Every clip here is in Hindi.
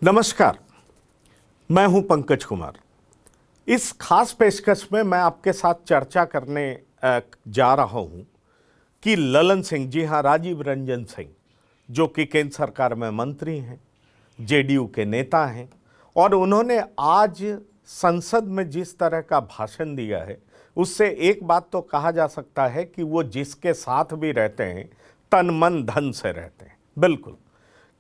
नमस्कार, मैं हूं पंकज कुमार। इस खास पेशकश में मैं आपके साथ चर्चा करने जा रहा हूं कि ललन सिंह, जी हां, राजीव रंजन सिंह, जो कि केंद्र सरकार में मंत्री हैं, जेडीयू के नेता हैं, और उन्होंने आज संसद में जिस तरह का भाषण दिया है, उससे एक बात तो कहा जा सकता है कि वो जिसके साथ भी रहते हैं तन मन धन से रहते हैं। बिल्कुल,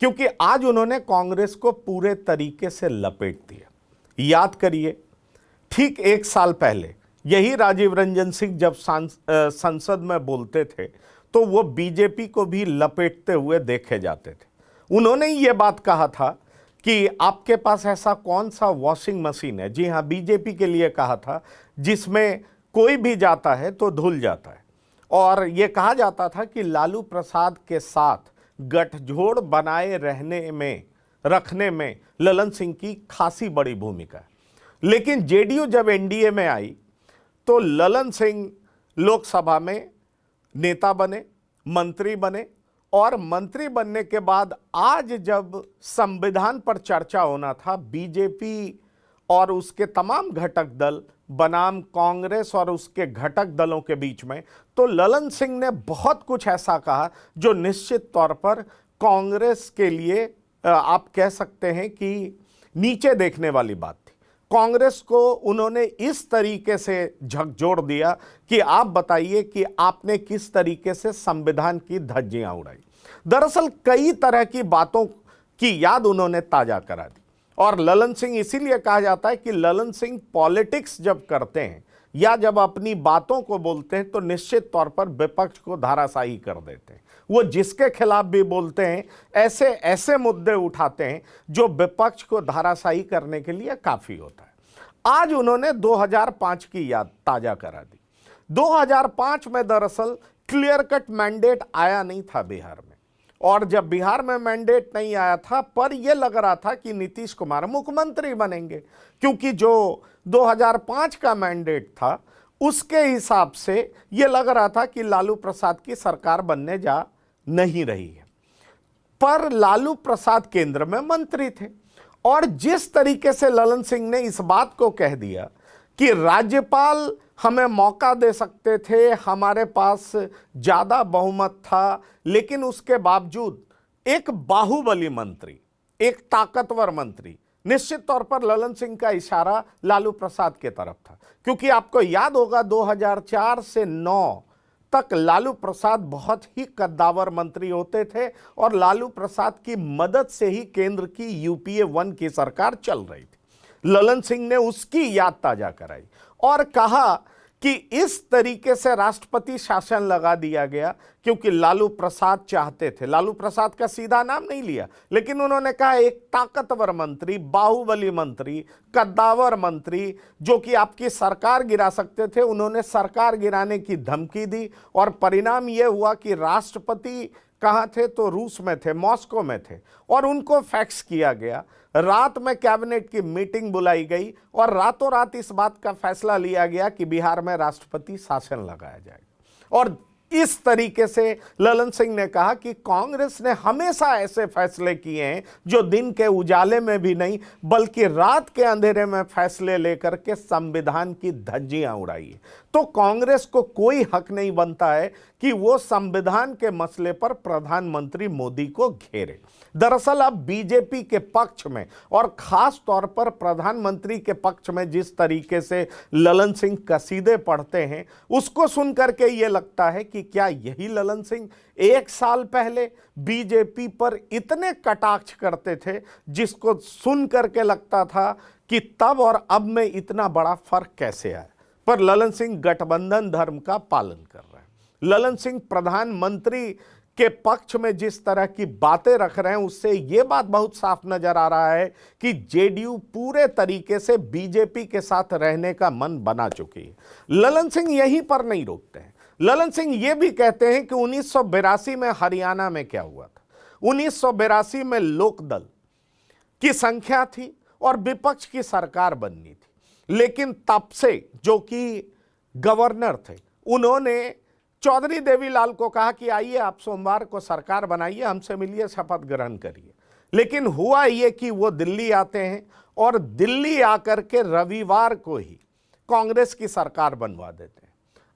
क्योंकि आज उन्होंने कांग्रेस को पूरे तरीके से लपेट दिया। याद करिए, ठीक एक साल पहले यही राजीव रंजन सिंह जब संसद में बोलते थे तो वो बीजेपी को भी लपेटते हुए देखे जाते थे। उन्होंने ये बात कहा था कि आपके पास ऐसा कौन सा वॉशिंग मशीन है, जी हाँ, बीजेपी के लिए कहा था, जिसमें कोई भी जाता है तो धुल जाता है। और ये कहा जाता था कि लालू प्रसाद के साथ गठजोड़ बनाए रखने में ललन सिंह की खासी बड़ी भूमिका है। लेकिन जेडीयू जब एनडीए में आई तो ललन सिंह लोकसभा में नेता बने, मंत्री बने, और मंत्री बनने के बाद आज जब संविधान पर चर्चा होना था, बीजेपी और उसके तमाम घटक दल बनाम कांग्रेस और उसके घटक दलों के बीच में, तो ललन सिंह ने बहुत कुछ ऐसा कहा जो निश्चित तौर पर कांग्रेस के लिए आप कह सकते हैं कि नीचे देखने वाली बात थी। कांग्रेस को उन्होंने इस तरीके से झकझोर दिया कि आप बताइए कि आपने किस तरीके से संविधान की धज्जियां उड़ाई। दरअसल कई तरह की बातों की याद उन्होंने ताजा करा दी। और ललन सिंह, इसीलिए कहा जाता है कि ललन सिंह पॉलिटिक्स जब करते हैं या जब अपनी बातों को बोलते हैं तो निश्चित तौर पर विपक्ष को धराशायी कर देते हैं। वो जिसके खिलाफ भी बोलते हैं, ऐसे ऐसे मुद्दे उठाते हैं जो विपक्ष को धराशायी करने के लिए काफी होता है। आज उन्होंने 2005 की याद ताजा करा दी। 2005 में दरअसल क्लियर कट मैंडेट आया नहीं था बिहार में, और जब बिहार में मैंडेट नहीं आया था, पर यह लग रहा था कि नीतीश कुमार मुख्यमंत्री बनेंगे, क्योंकि जो 2005 का मैंडेट था उसके हिसाब से यह लग रहा था कि लालू प्रसाद की सरकार बनने जा नहीं रही है। पर लालू प्रसाद केंद्र में मंत्री थे, और जिस तरीके से ललन सिंह ने इस बात को कह दिया कि राज्यपाल हमें मौका दे सकते थे, हमारे पास ज्यादा बहुमत था, लेकिन उसके बावजूद एक बाहुबली मंत्री, एक ताकतवर मंत्री, निश्चित तौर पर ललन सिंह का इशारा लालू प्रसाद के तरफ था। क्योंकि आपको याद होगा 2004 से 9 तक लालू प्रसाद बहुत ही कद्दावर मंत्री होते थे, और लालू प्रसाद की मदद से ही केंद्र की यूपीए 1 की सरकार चल रही थी। ललन सिंह ने उसकी याद ताजा कराई और कहा कि इस तरीके से राष्ट्रपति शासन लगा दिया गया क्योंकि लालू प्रसाद चाहते थे। लालू प्रसाद का सीधा नाम नहीं लिया, लेकिन उन्होंने कहा एक ताकतवर मंत्री, बाहुबली मंत्री, कद्दावर मंत्री जो कि आपकी सरकार गिरा सकते थे, उन्होंने सरकार गिराने की धमकी दी। और परिणाम यह हुआ कि राष्ट्रपति कहाँ थे, तो रूस में थे, मॉस्को में थे, और उनको फैक्स किया गया। रात में कैबिनेट की मीटिंग बुलाई गई और रातों रात इस बात का फैसला लिया गया कि बिहार में राष्ट्रपति शासन लगाया जाएगा। और इस तरीके से ललन सिंह ने कहा कि कांग्रेस ने हमेशा ऐसे फैसले किए हैं जो दिन के उजाले में भी नहीं बल्कि रात के अंधेरे में फैसले लेकर के संविधान की धज्जियां उड़ाई है। तो कांग्रेस को कोई हक नहीं बनता है कि वो संविधान के मसले पर प्रधानमंत्री मोदी को घेरे। दरअसल अब बीजेपी के पक्ष में और खास तौर पर प्रधानमंत्री के पक्ष में जिस तरीके से ललन सिंह कसीदे पढ़ते हैं, उसको सुनकर के ये लगता है कि क्या यही ललन सिंह एक साल पहले बीजेपी पर इतने कटाक्ष करते थे, जिसको सुन करके लगता था कि तब और अब में इतना बड़ा फर्क कैसे आया। पर ललन सिंह गठबंधन धर्म का पालन कर रहे हैं। ललन सिंह प्रधानमंत्री के पक्ष में जिस तरह की बातें रख रहे हैं, उससे यह बात बहुत साफ नजर आ रहा है कि जेडीयू पूरे तरीके से बीजेपी के साथ रहने का मन बना चुकी है। ललन सिंह यहीं पर नहीं रोकते हैं। ललन सिंह यह भी कहते हैं कि 1982 में हरियाणा में क्या हुआ था। 1982 में लोकदल की संख्या थी और विपक्ष की सरकार बननी थी, लेकिन तब से जो कि गवर्नर थे, उन्होंने चौधरी देवीलाल को कहा कि आइए आप सोमवार को सरकार बनाइए, हमसे मिलिए, शपथ ग्रहण करिए। लेकिन हुआ ये कि वो दिल्ली आते हैं और दिल्ली आकर के रविवार को ही कांग्रेस की सरकार बनवा देते हैं।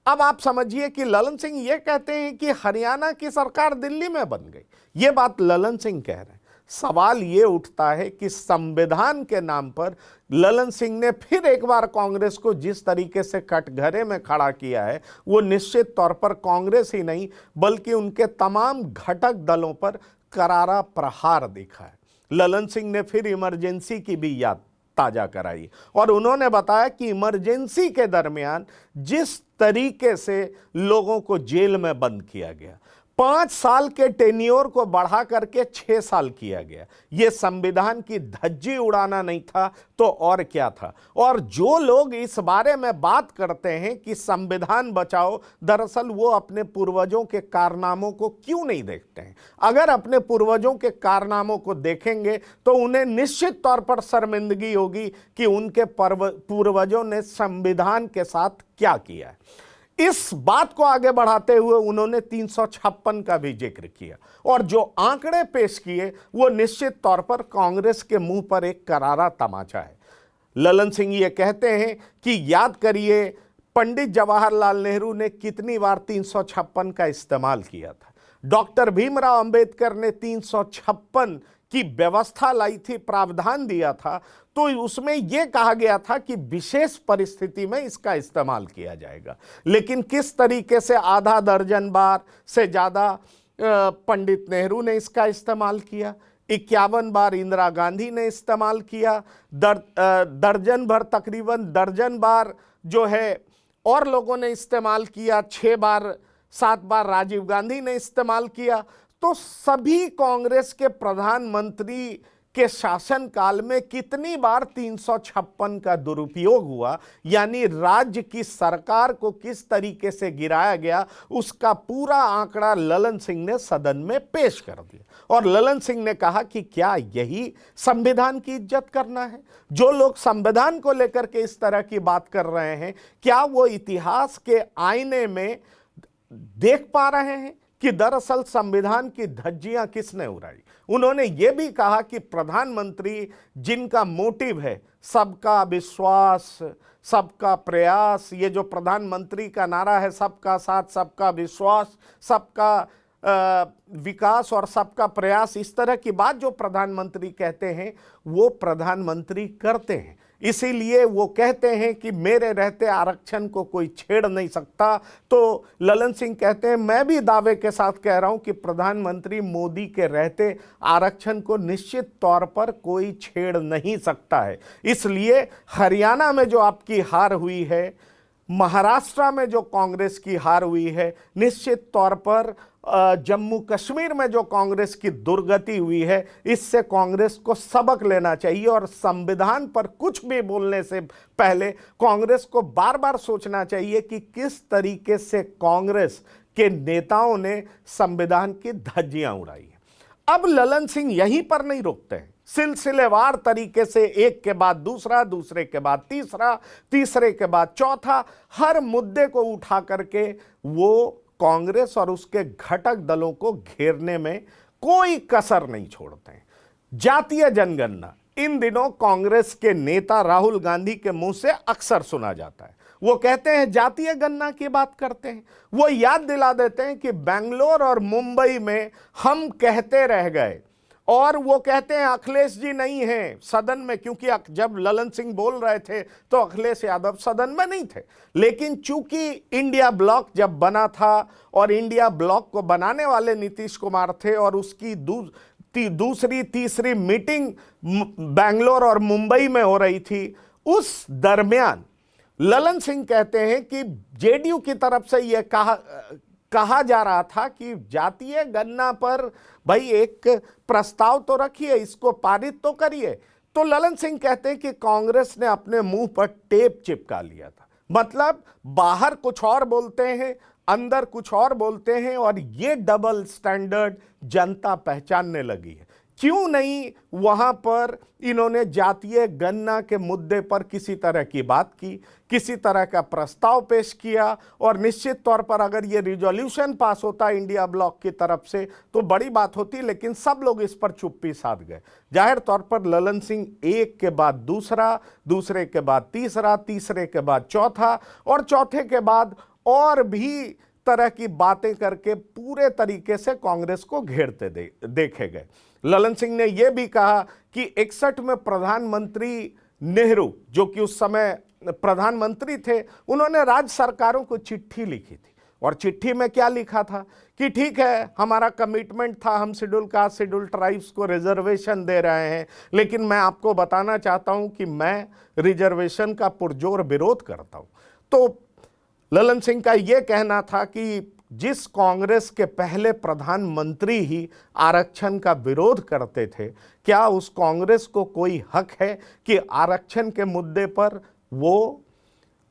अब आप समझिए कि ललन सिंह ये कहते हैं कि हरियाणा की सरकार दिल्ली में बन गई, ये बात ललन सिंह कह रहे हैं। सवाल ये उठता है कि संविधान के नाम पर ललन सिंह ने फिर एक बार कांग्रेस को जिस तरीके से कटघरे में खड़ा किया है, वो निश्चित तौर पर कांग्रेस ही नहीं बल्कि उनके तमाम घटक दलों पर करारा प्रहार दिखा है। ललन सिंह ने फिर इमरजेंसी की भी याद ताजा कराई और उन्होंने बताया कि इमरजेंसी के दरमियान जिस तरीके से लोगों को जेल में बंद किया गया, 5 साल के टेन्योर को बढ़ा करके 6 साल किया गया, यह संविधान की धज्जी उड़ाना नहीं था तो और क्या था। और जो लोग इस बारे में बात करते हैं कि संविधान बचाओ, दरअसल वो अपने पूर्वजों के कारनामों को क्यों नहीं देखते हैं। अगर अपने पूर्वजों के कारनामों को देखेंगे तो उन्हें निश्चित तौर पर शर्मिंदगी होगी कि उनके पूर्वजों ने संविधान के साथ क्या किया है। इस बात को आगे बढ़ाते हुए उन्होंने 356 का भी जिक्र किया और जो आंकड़े पेश किए वो निश्चित तौर पर कांग्रेस के मुंह पर एक करारा तमाचा है। ललन सिंह ये कहते हैं कि याद करिए पंडित जवाहरलाल नेहरू ने कितनी बार 356 का इस्तेमाल किया था। डॉक्टर भीमराव अंबेडकर ने 356 की व्यवस्था लाई थी, प्रावधान दिया था, तो उसमें यह कहा गया था कि विशेष परिस्थिति में इसका इस्तेमाल किया जाएगा। लेकिन किस तरीके से आधा दर्जन बार से ज्यादा पंडित नेहरू ने इसका इस्तेमाल किया, 51 बार इंदिरा गांधी ने इस्तेमाल किया, दर्जन भर तकरीबन दर्जन बार जो है और लोगों ने इस्तेमाल किया, 6 बार 7 बार राजीव गांधी ने इस्तेमाल किया। तो सभी कांग्रेस के प्रधानमंत्री के शासनकाल में कितनी बार 356 का दुरुपयोग हुआ, यानी राज्य की सरकार को किस तरीके से गिराया गया, उसका पूरा आंकड़ा ललन सिंह ने सदन में पेश कर दिया। और ललन सिंह ने कहा कि क्या यही संविधान की इज्जत करना है। जो लोग संविधान को लेकर के इस तरह की बात कर रहे हैं, क्या वो इतिहास के आईने में देख पा रहे हैं कि दरअसल संविधान की धज्जियां किसने उड़ाई। उन्होंने ये भी कहा कि प्रधानमंत्री जिनका मोटिव है सबका विश्वास, सबका प्रयास, ये जो प्रधानमंत्री का नारा है सबका साथ, सबका विश्वास, सबका विकास और सबका प्रयास, इस तरह की बात जो प्रधानमंत्री कहते हैं वो प्रधानमंत्री करते हैं। इसीलिए वो कहते हैं कि मेरे रहते आरक्षण को कोई छेड़ नहीं सकता। तो ललन सिंह कहते हैं, मैं भी दावे के साथ कह रहा हूं कि प्रधानमंत्री मोदी के रहते आरक्षण को निश्चित तौर पर कोई छेड़ नहीं सकता है। इसलिए हरियाणा में जो आपकी हार हुई है, महाराष्ट्र में जो कांग्रेस की हार हुई है, निश्चित तौर पर जम्मू कश्मीर में जो कांग्रेस की दुर्गति हुई है, इससे कांग्रेस को सबक लेना चाहिए और संविधान पर कुछ भी बोलने से पहले कांग्रेस को बार बार सोचना चाहिए कि किस तरीके से कांग्रेस के नेताओं ने संविधान की धज्जियां उड़ाई है। अब ललन सिंह यहीं पर नहीं रुकते हैं, सिलसिलेवार तरीके से एक के बाद दूसरा, दूसरे के बाद तीसरा, तीसरे के बाद चौथा, हर मुद्दे को उठा करके वो कांग्रेस और उसके घटक दलों को घेरने में कोई कसर नहीं छोड़ते हैं। जातीय जनगणना इन दिनों कांग्रेस के नेता राहुल गांधी के मुंह से अक्सर सुना जाता है। वो कहते हैं जातीय गणना की बात करते हैं, वो याद दिला देते हैं कि बेंगलोर और मुंबई में हम कहते रह गए, और वो कहते हैं अखिलेश जी नहीं हैं सदन में, क्योंकि जब ललन सिंह बोल रहे थे तो अखिलेश यादव सदन में नहीं थे। लेकिन चूंकि इंडिया ब्लॉक जब बना था और इंडिया ब्लॉक को बनाने वाले नीतीश कुमार थे और उसकी दूसरी तीसरी मीटिंग बेंगलोर और मुंबई में हो रही थी, उस दरमियान ललन सिंह कहते हैं कि जेडीयू की तरफ से यह कहा जा रहा था कि जातीय गणना पर भाई एक प्रस्ताव तो रखिए, इसको पारित तो करिए। तो ललन सिंह कहते हैं कि कांग्रेस ने अपने मुंह पर टेप चिपका लिया था। मतलब बाहर कुछ और बोलते हैं, अंदर कुछ और बोलते हैं, और ये डबल स्टैंडर्ड जनता पहचानने लगी है। क्यों नहीं वहां पर इन्होंने जातीय गणना के मुद्दे पर किसी तरह की बात की, किसी तरह का प्रस्ताव पेश किया? और निश्चित तौर पर अगर ये रिजोल्यूशन पास होता इंडिया ब्लॉक की तरफ से तो बड़ी बात होती, लेकिन सब लोग इस पर चुप्पी साध गए। जाहिर तौर पर ललन सिंह एक के बाद दूसरा, दूसरे के बाद तीसरा, तीसरे के बाद चौथा और चौथे के बाद और भी तरह की बातें करके पूरे तरीके से कांग्रेस को घेरते देखे गए। ललन सिंह ने यह भी कहा कि 61 में प्रधानमंत्री नेहरू, जो कि उस समय प्रधानमंत्री थे, उन्होंने राज्य सरकारों को चिट्ठी लिखी थी और चिट्ठी में क्या लिखा था कि ठीक है, हमारा कमिटमेंट था, हम शेड्यूल कास्ट, शेड्यूल ट्राइब्स को रिजर्वेशन दे रहे हैं, लेकिन मैं आपको बताना चाहता हूं कि मैं रिजर्वेशन का पुरजोर विरोध करता हूं। तो ललन सिंह का यह कहना था कि जिस कांग्रेस के पहले प्रधानमंत्री ही आरक्षण का विरोध करते थे, क्या उस कांग्रेस को कोई हक है कि आरक्षण के मुद्दे पर वो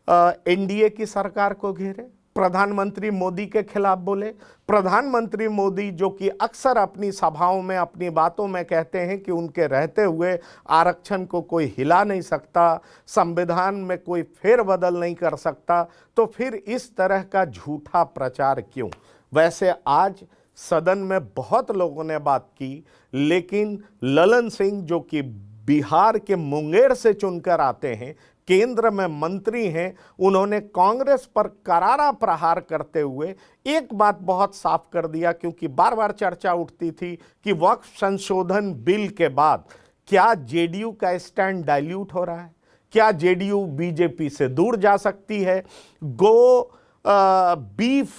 एनडीए की सरकार को घेरे, प्रधानमंत्री मोदी के खिलाफ बोले? प्रधानमंत्री मोदी जो कि अक्सर अपनी सभाओं में, अपनी बातों में कहते हैं कि उनके रहते हुए आरक्षण को कोई हिला नहीं सकता, संविधान में कोई फेरबदल नहीं कर सकता, तो फिर इस तरह का झूठा प्रचार क्यों? वैसे आज सदन में बहुत लोगों ने बात की, लेकिन ललन सिंह जो कि बिहार के मुंगेर से चुनकर आते हैं, केंद्र में मंत्री हैं, उन्होंने कांग्रेस पर करारा प्रहार करते हुए एक बात बहुत साफ कर दिया, क्योंकि बार बार चर्चा उठती थी कि वक्फ संशोधन बिल के बाद क्या जेडीयू का स्टैंड डाइल्यूट हो रहा है, क्या जेडीयू बीजेपी से दूर जा सकती है? बीफ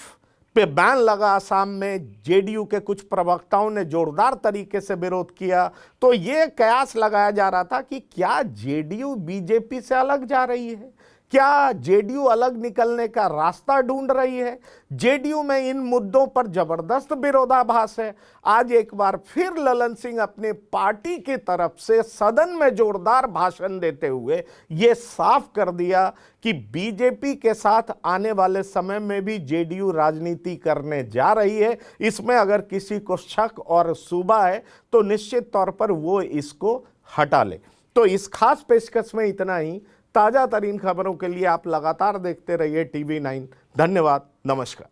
पे बैन लगा असम में, जेडीयू के कुछ प्रवक्ताओं ने जोरदार तरीके से विरोध किया, तो ये कयास लगाया जा रहा था कि क्या जेडीयू बीजेपी से अलग जा रही है, क्या जेडीयू अलग निकलने का रास्ता ढूंढ रही है? जेडीयू में इन मुद्दों पर जबरदस्त विरोधाभास है। आज एक बार फिर ललन सिंह अपने पार्टी की तरफ से सदन में जोरदार भाषण देते हुए ये साफ कर दिया कि बीजेपी के साथ आने वाले समय में भी जेडीयू राजनीति करने जा रही है। इसमें अगर किसी को शक और शुबा है तो निश्चित तौर पर वो इसको हटा ले। तो इस खास पेशकश में इतना ही। ताज़ा तरीन खबरों के लिए आप लगातार देखते रहिए TV9। धन्यवाद, नमस्कार।